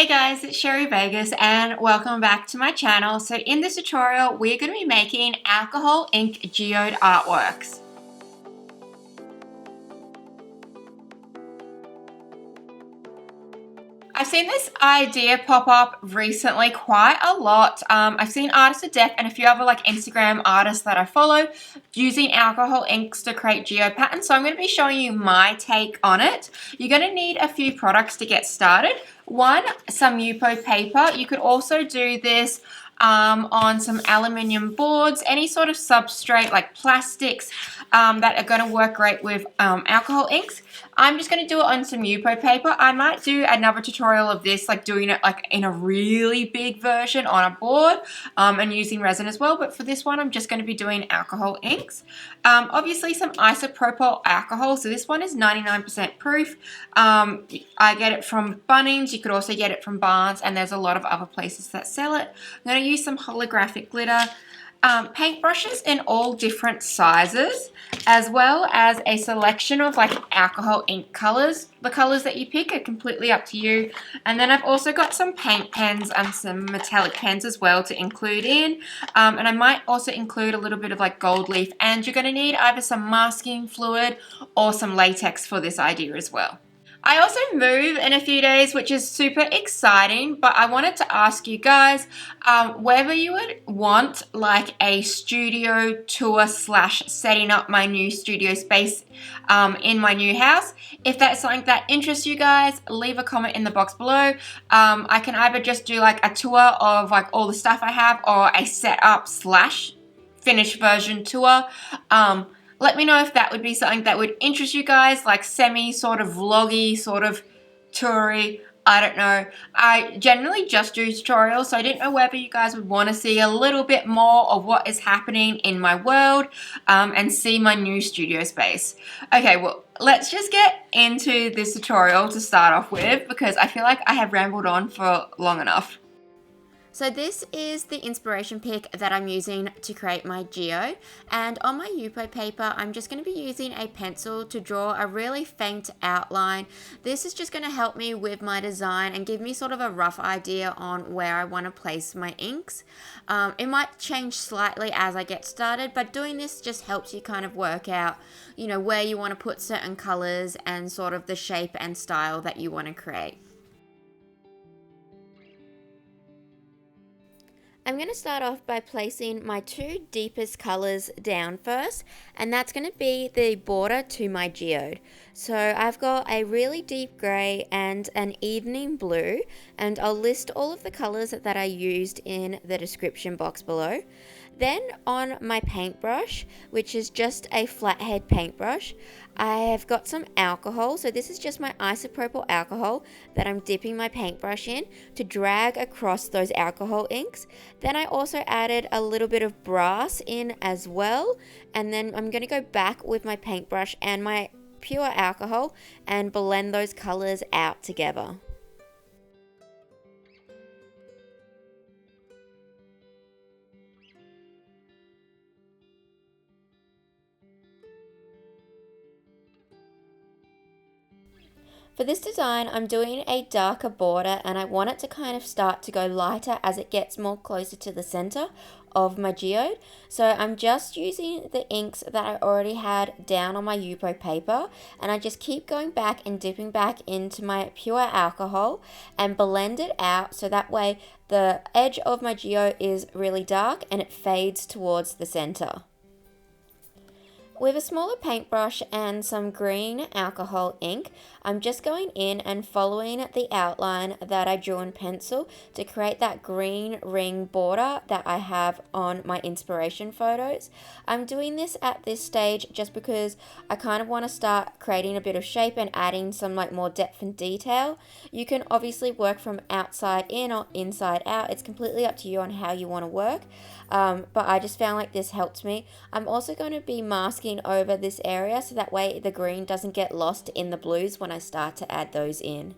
Hey guys, it's Sherry Vegas and welcome back to my channel. So in this tutorial, we're going to be making alcohol ink geode artworks. I've seen this idea pop up recently quite a lot. I've seen Artists of Death and a few other Instagram artists that I follow using alcohol inks to create geode patterns. So I'm going to be showing you my take on it. You're going to need a few products to get started. One, some Yupo paper. You could also do this on some aluminium boards, any sort of substrate like plastics that are going to work great with alcohol inks. I'm just going to do it on some Yupo paper. I might do another tutorial of this, like doing it like in a really big version on a board and using resin as well. But for this one, I'm just going to be doing alcohol inks. Obviously some isopropyl alcohol. So this one is 99% proof. I get it from Bunnings. You could also get it from Barnes, and there's a lot of other places that sell it. I'm going to use some holographic glitter. Paintbrushes in all different sizes, as well as a selection of alcohol ink colors. The colors that you pick are completely up to you. And then I've also got some paint pens and some metallic pens as well to include in. And I might also include a little bit of gold leaf, and you're going to need either some masking fluid or some latex for this idea as well. I also move in a few days, which is super exciting, but I wanted to ask you guys whether you would want a studio tour / setting up my new studio space in my new house. If that's something that interests you guys, leave a comment in the box below. I can either just do a tour of all the stuff I have, or a setup / finished version tour. Let me know if that would be something that would interest you guys, semi sort of vloggy, sort of toury. I don't know. I generally just do tutorials, so I didn't know whether you guys would want to see a little bit more of what is happening in my world and see my new studio space. Okay, well, let's just get into this tutorial to start off with, because I feel like I have rambled on for long enough. So this is the inspiration pick that I'm using to create my geode, and on my Yupo paper I'm just going to be using a pencil to draw a really faint outline. This is just going to help me with my design and give me sort of a rough idea on where I want to place my inks. It might change slightly as I get started, but doing this just helps you kind of work out, where you want to put certain colors and sort of the shape and style that you want to create. I'm going to start off by placing my two deepest colors down first, and that's going to be the border to my geode. So I've got a really deep grey and an evening blue, and I'll list all of the colors that I used in the description box below. Then on my paintbrush, which is just a flathead paintbrush, I have got some alcohol. So this is just my isopropyl alcohol that I'm dipping my paintbrush in to drag across those alcohol inks. Then I also added a little bit of brass in as well. And then I'm going to go back with my paintbrush and my pure alcohol and blend those colors out together. For this design, I'm doing a darker border, and I want it to kind of start to go lighter as it gets more closer to the center of my geode. So I'm just using the inks that I already had down on my Yupo paper, and I just keep going back and dipping back into my pure alcohol and blend it out, so that way the edge of my geode is really dark and it fades towards the center. With a smaller paintbrush and some green alcohol ink, I'm just going in and following the outline that I drew in pencil to create that green ring border that I have on my inspiration photos. I'm doing this at this stage just because I kind of want to start creating a bit of shape and adding some more depth and detail. You can obviously work from outside in or inside out. It's completely up to you on how you want to work. But I just found this helped me. I'm also going to be masking over this area so that way the green doesn't get lost in the blues when I start to add those in.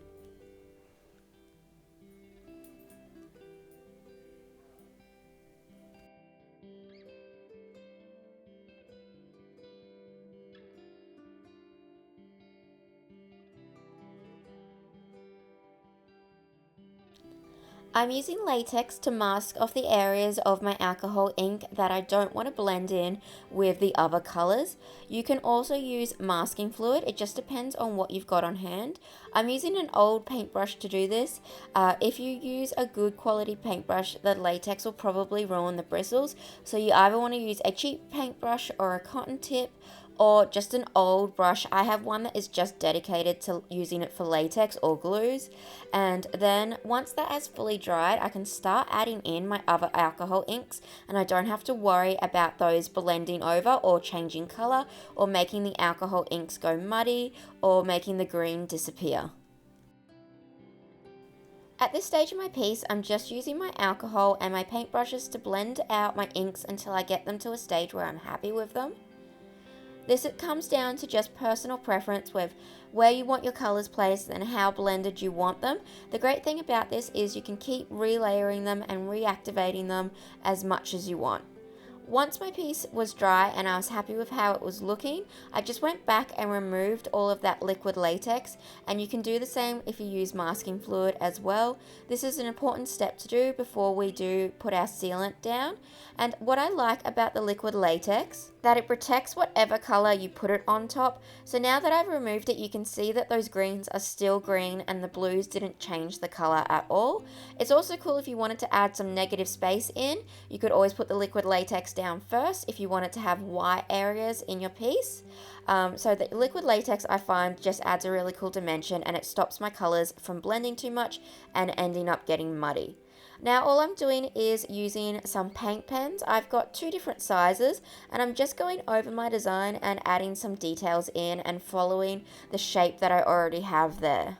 I'm using latex to mask off the areas of my alcohol ink that I don't want to blend in with the other colors. You can also use masking fluid, it just depends on what you've got on hand. I'm using an old paintbrush to do this. If you use a good quality paintbrush, the latex will probably ruin the bristles, so you either want to use a cheap paintbrush or a cotton tip, or just an old brush. I have one that is just dedicated to using it for latex or glues. And then once that has fully dried, I can start adding in my other alcohol inks, and I don't have to worry about those blending over or changing color or making the alcohol inks go muddy or making the green disappear. At this stage of my piece, I'm just using my alcohol and my paintbrushes to blend out my inks until I get them to a stage where I'm happy with them. This comes down to just personal preference with where you want your colors placed and how blended you want them. The great thing about this is you can keep relayering them and reactivating them as much as you want. Once my piece was dry and I was happy with how it was looking, I just went back and removed all of that liquid latex, and you can do the same if you use masking fluid as well. This is an important step to do before we do put our sealant down. And what I like about the liquid latex, that it protects whatever color you put it on top. So now that I've removed it, you can see that those greens are still green and the blues didn't change the color at all. It's also cool if you wanted to add some negative space in, you could always put the liquid latex down first if you wanted to have white areas in your piece. So the liquid latex I find just adds a really cool dimension, and it stops my colors from blending too much and ending up getting muddy. Now all I'm doing is using some paint pens. I've got two different sizes, and I'm just going over my design and adding some details in and following the shape that I already have there.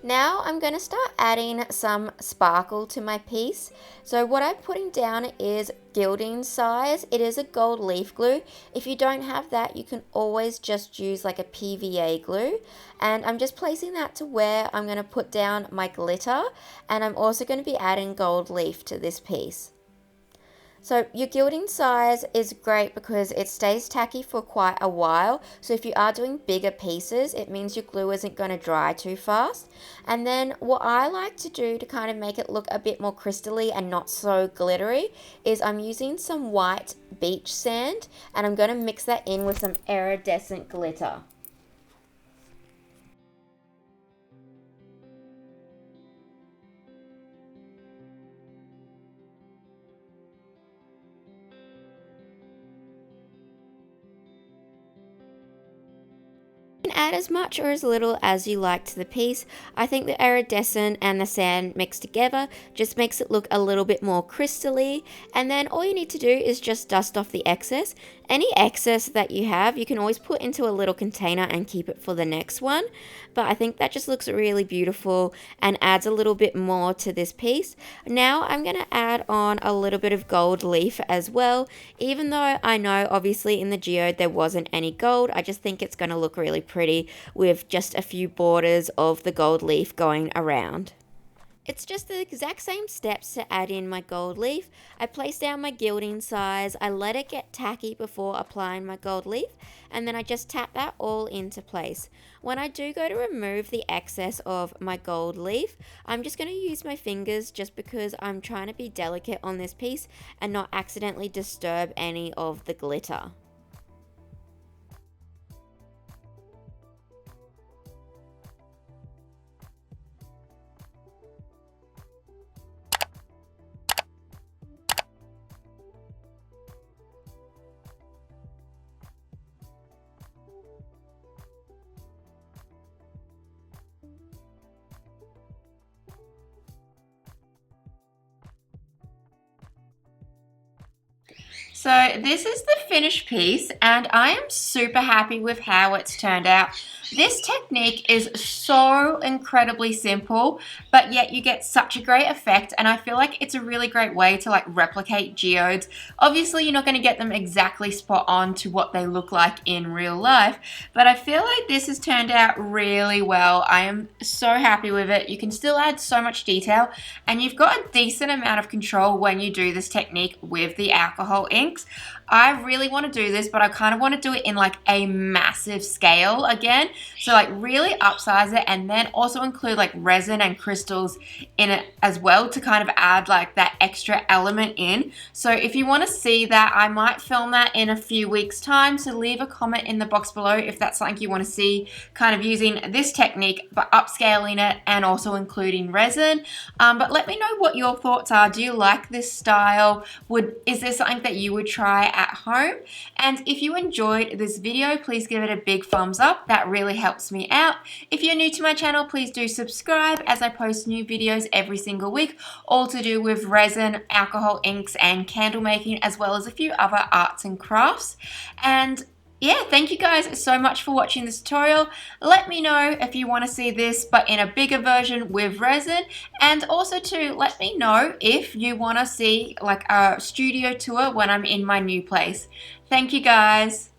Now I'm going to start adding some sparkle to my piece. So what I'm putting down is gilding size. It is a gold leaf glue. If you don't have that, you can always just use like a PVA glue. And I'm just placing that to where I'm going to put down my glitter. And I'm also going to be adding gold leaf to this piece. So your gilding size is great because it stays tacky for quite a while. So if you are doing bigger pieces, it means your glue isn't going to dry too fast. And then what I like to do to kind of make it look a bit more crystally and not so glittery is I'm using some white beach sand, and I'm going to mix that in with some iridescent glitter. You can add as much or as little as you like to the piece. I think the iridescent and the sand mixed together just makes it look a little bit more crystally, and then all you need to do is just dust off the excess. Any excess that you have, you can always put into a little container and keep it for the next one, but I think that just looks really beautiful and adds a little bit more to this piece. Now I'm going to add on a little bit of gold leaf as well. Even though I know obviously in the Geode there wasn't any gold, I just think it's going to look really pretty with just a few borders of the gold leaf going around. It's just the exact same steps to add in my gold leaf. I place down my gilding size, I let it get tacky before applying my gold leaf, and then I just tap that all into place. When I do go to remove the excess of my gold leaf, I'm just going to use my fingers just because I'm trying to be delicate on this piece and not accidentally disturb any of the glitter. So this is the finished piece, and I am super happy with how it's turned out. This technique is so incredibly simple, but yet you get such a great effect, and I feel like it's a really great way to like replicate geodes. Obviously, you're not going to get them exactly spot on to what they look like in real life, but I feel like this has turned out really well. I am so happy with it. You can still add so much detail, and you've got a decent amount of control when you do this technique with the alcohol inks. I really want to do this, but I kind of want to do it in like a massive scale again. So like really upsize it, and then also include like resin and crystals in it as well to kind of add like that extra element in. So if you want to see that, I might film that in a few weeks time, so leave a comment in the box below if that's something you want to see, kind of using this technique but upscaling it and also including resin. But let me know what your thoughts are. Do you like this style? Is there something that you would try at home? And if you enjoyed this video, please give it a big thumbs up. That really helps me out. If you're new to my channel, please do subscribe, as I post new videos every single week, all to do with resin, alcohol inks, and candle making, as well as a few other arts and crafts. And yeah, thank you guys so much for watching this tutorial. Let me know if you want to see this but in a bigger version with resin, and also to let me know if you want to see like a studio tour when I'm in my new place. Thank you guys.